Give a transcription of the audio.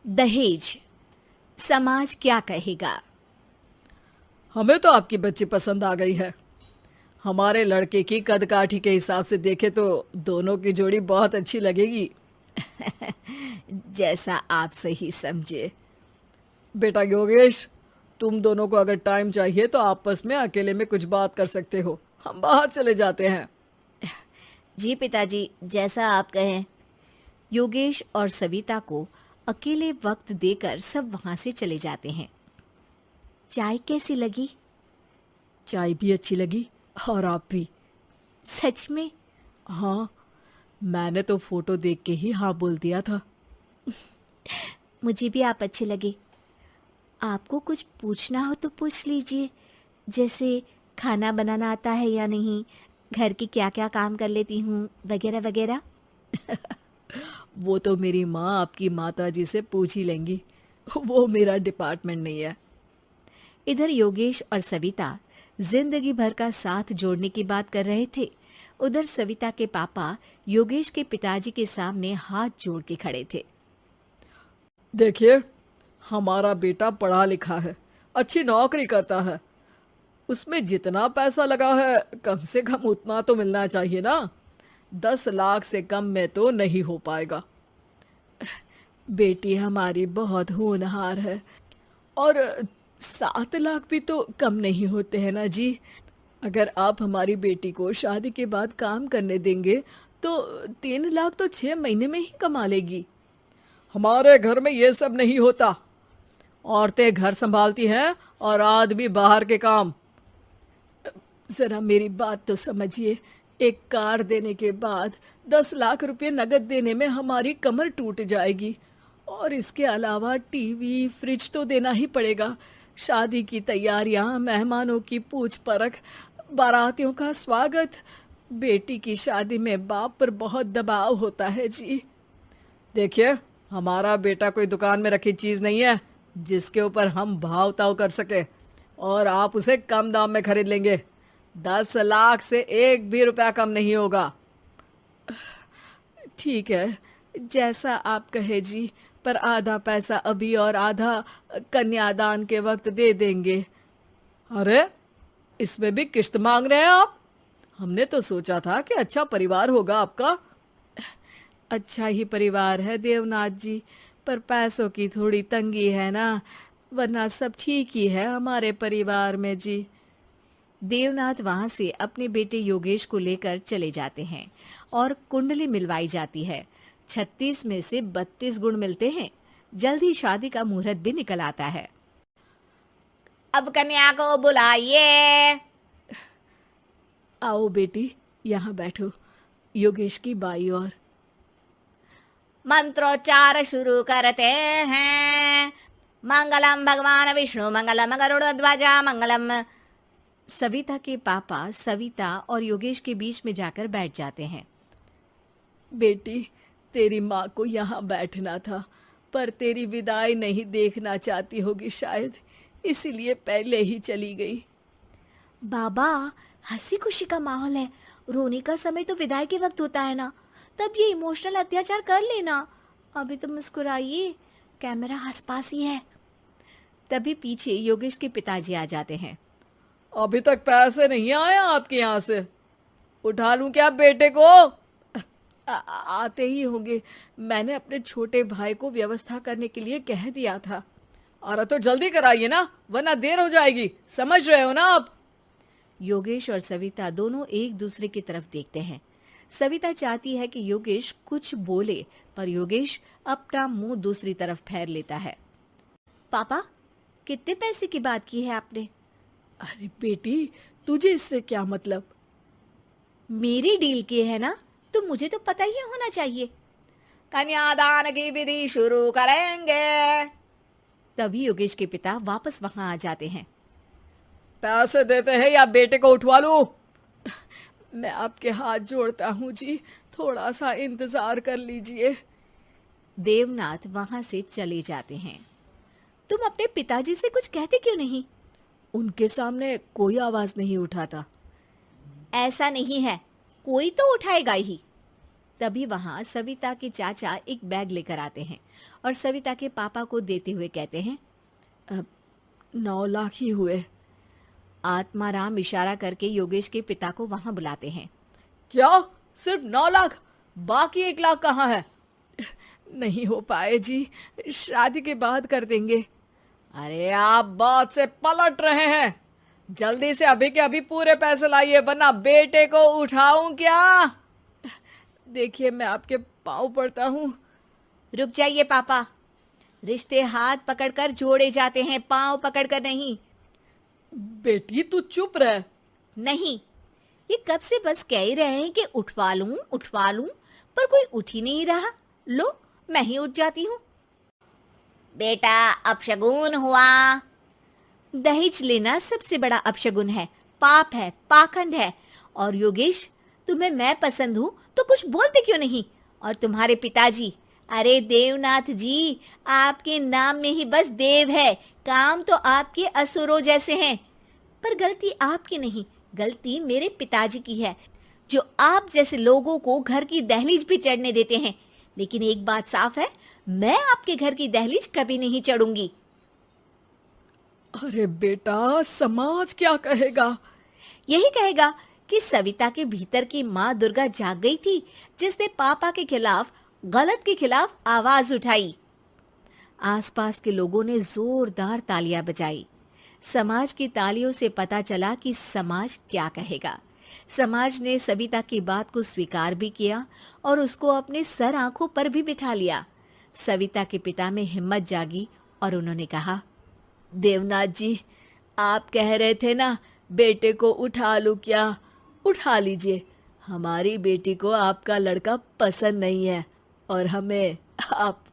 दहेज, समाज क्या कहेगा। हमें तो आपकी बच्ची पसंद आ गई है। हमारे लड़के की कद काठी के हिसाब से देखे तो दोनों की जोड़ी बहुत अच्छी लगेगी। जैसा आप सही समझे। बेटा योगेश, तुम दोनों को अगर टाइम चाहिए तो आपस में अकेले में कुछ बात कर सकते हो। हम बाहर चले जाते हैं। जी पिताजी, जैसा आप कहें। योगेश और सविता को अकेले वक्त देकर सब वहां से चले जाते हैं। चाय कैसी लगी? चाय भी अच्छी लगी और आप भी। सच में? हाँ, मैंने तो फोटो देख के ही हाँ बोल दिया था। मुझे भी आप अच्छे लगे। आपको कुछ पूछना हो तो पूछ लीजिए, जैसे खाना बनाना आता है या नहीं, घर के क्या क्या काम कर लेती हूँ, वगैरह वगैरह। वो तो मेरी माँ आपकी माता जी से पूछ ही लेंगी। वो मेरा डिपार्टमेंट नहीं है। इधर योगेश और सविता जिंदगी भर का साथ जोड़ने की बात कर रहे थे। उधर सविता के पापा योगेश के पिताजी के सामने हाथ जोड़ के खड़े थे। देखिए, हमारा बेटा पढ़ा लिखा है, अच्छी नौकरी करता है। उसमें जितना पैसा लगा है कम से कम उतना तो मिलना चाहिए ना। 10 लाख से कम में तो नहीं हो पाएगा। बेटी हमारी बहुत होनहार है और 7 लाख भी तो कम नहीं होते हैं ना जी। अगर आप हमारी बेटी को शादी के बाद काम करने देंगे तो 3 लाख तो 6 महीने में ही कमा लेगी। हमारे घर में ये सब नहीं होता। औरतें घर संभालती हैं और आदमी बाहर के काम। जरा मेरी बात तो समझिए। एक कार देने के बाद 10 लाख रुपए नगद देने में हमारी कमर टूट जाएगी और इसके अलावा टीवी फ्रिज तो देना ही पड़ेगा। शादी की तैयारियां, मेहमानों की पूछ परख, बारातियों का स्वागत। बेटी की शादी में बाप पर बहुत दबाव होता है जी। देखिए, हमारा बेटा कोई दुकान में रखी चीज नहीं है जिसके ऊपर हम भाव ताव कर सके और आप उसे कम दाम में खरीद लेंगे। 10 लाख से एक भी रुपया कम नहीं होगा। ठीक है, जैसा आप कहे जी, पर आधा पैसा अभी और आधा कन्यादान के वक्त दे देंगे। अरे, इसमें भी किश्त मांग रहे हैं आप? हमने तो सोचा था कि अच्छा परिवार होगा आपका। अच्छा ही परिवार है देवनाथ जी, पर पैसों की थोड़ी तंगी है ना, वरना सब ठीक ही है हमारे परिवार में जी। देवनाथ वहां से अपने बेटे योगेश को लेकर चले जाते हैं और कुंडली मिलवाई जाती है। 36 में से 32 गुण मिलते हैं। जल्दी शादी का मुहूर्त भी निकल आता है। अब कन्या को बुलाइए। आओ बेटी, यहाँ बैठो। योगेश की बाई और। मंत्रोच्चार शुरू करते हैं। मंगलम भगवान विष्णु मंगलम गरुड़ध्वजा मंगलम। सविता के पापा सविता और योगेश के बीच में जाकर बैठ जाते हैं। बेटी, तेरी माँ को यहाँ बैठना था, पर तेरी विदाई नहीं देखना चाहती होगी शायद, इसीलिए पहले ही चली गई। बाबा, हंसी खुशी का माहौल है। रोने का समय तो विदाई के वक्त होता है ना, तब ये इमोशनल अत्याचार कर लेना। अभी तो मुस्कुराइए, कैमरा आसपास ही है। तभी पीछे योगेश के पिताजी आ जाते हैं। अभी तक पैसे नहीं आए आपके यहाँ से? उठा लूं क्या बेटे को? आते ही होंगे। मैंने अपने छोटे भाई को व्यवस्था करने के लिए कह दिया था। अरे तो जल्दी कराइए ना, वरना देर हो जाएगी। समझ रहे हो ना आप? योगेश और सविता दोनों एक दूसरे की तरफ देखते हैं। सविता चाहती है कि योगेश कुछ बोले, पर योगेश अपना मुंह दूसरी तरफ फेर लेता है। पापा, कितने पैसे की बात की है आपने? अरे बेटी, तुझे इससे क्या मतलब? मेरी डील की है ना, तो मुझे तो पता ही होना चाहिए। कन्यादान की विधि शुरू करेंगे। तभी योगेश के पिता वापस वहां आ जाते हैं। पैसे देते हैं या बेटे को उठवा लूं? मैं आपके हाथ जोड़ता हूँ जी, थोड़ा सा इंतजार कर लीजिए। देवनाथ वहां से चले जाते हैं। तुम अपने पिताजी से कुछ कहते क्यों नहीं? उनके सामने कोई आवाज नहीं उठाता। ऐसा नहीं है, कोई तो उठाएगा ही। तभी वहां सविता के चाचा एक बैग लेकर आते हैं और सविता के पापा को देते हुए कहते हैं, 9 लाख ही हुए। आत्माराम इशारा करके योगेश के पिता को वहां बुलाते हैं। क्या? सिर्फ 9 लाख? बाकी 1 लाख कहाँ है? नहीं हो पाए जी, शादी के बाद कर देंगे। अरे आप बात से पलट रहे हैं। जल्दी से अभी के अभी पूरे पैसे लाइए, वरना बेटे को उठाऊं क्या? देखिए मैं आपके पाँव पड़ता हूँ। रुक जाइए पापा, रिश्ते हाथ पकड़कर जोड़े जाते हैं, पांव पकड़कर नहीं। बेटी तू चुप रह। नहीं, ये कब से बस कह ही रहे हैं कि उठवा लूं, पर कोई उठ ही नहीं रहा। लो, मैं ही उठ जाती हूँ। बेटा, अपशगुन हुआ। दहेज लेना सबसे बड़ा अपशगुन है, पाप है, पाखंड है। और योगेश, तुम्हें मैं पसंद हूँ तो कुछ बोलते क्यों नहीं? और तुम्हारे पिताजी, अरे देवनाथ जी, आपके नाम में ही बस देव है, काम तो आपके असुरों जैसे हैं। पर गलती आपकी नहीं, गलती मेरे पिताजी की है, जो आप जैसे लोगों को घर की दहलीज भी चढ़ने देते हैं। लेकिन एक बात साफ है, मैं आपके घर की दहलीज कभी नहीं चढ़ूंगी। अरे बेटा, समाज क्या कहेगा? यही कहेगा कि सविता के भीतर की माँ दुर्गा जाग गई थी, जिसने पापा के खिलाफ, गलत के खिलाफ आवाज उठाई। आसपास के लोगों ने जोरदार तालियां बजाई। समाज की तालियों से पता चला कि समाज क्या कहेगा। समाज ने सविता की बात को स्वीकार भी किया और उसको अपने सर आंखों पर भी बिठा लिया। सविता के पिता में हिम्मत जागी और उन्होंने कहा, देवनाथ जी, आप कह रहे थे ना बेटे को उठा लूं क्या? उठा लीजिए। हमारी बेटी को आपका लड़का पसंद नहीं है और हमें आप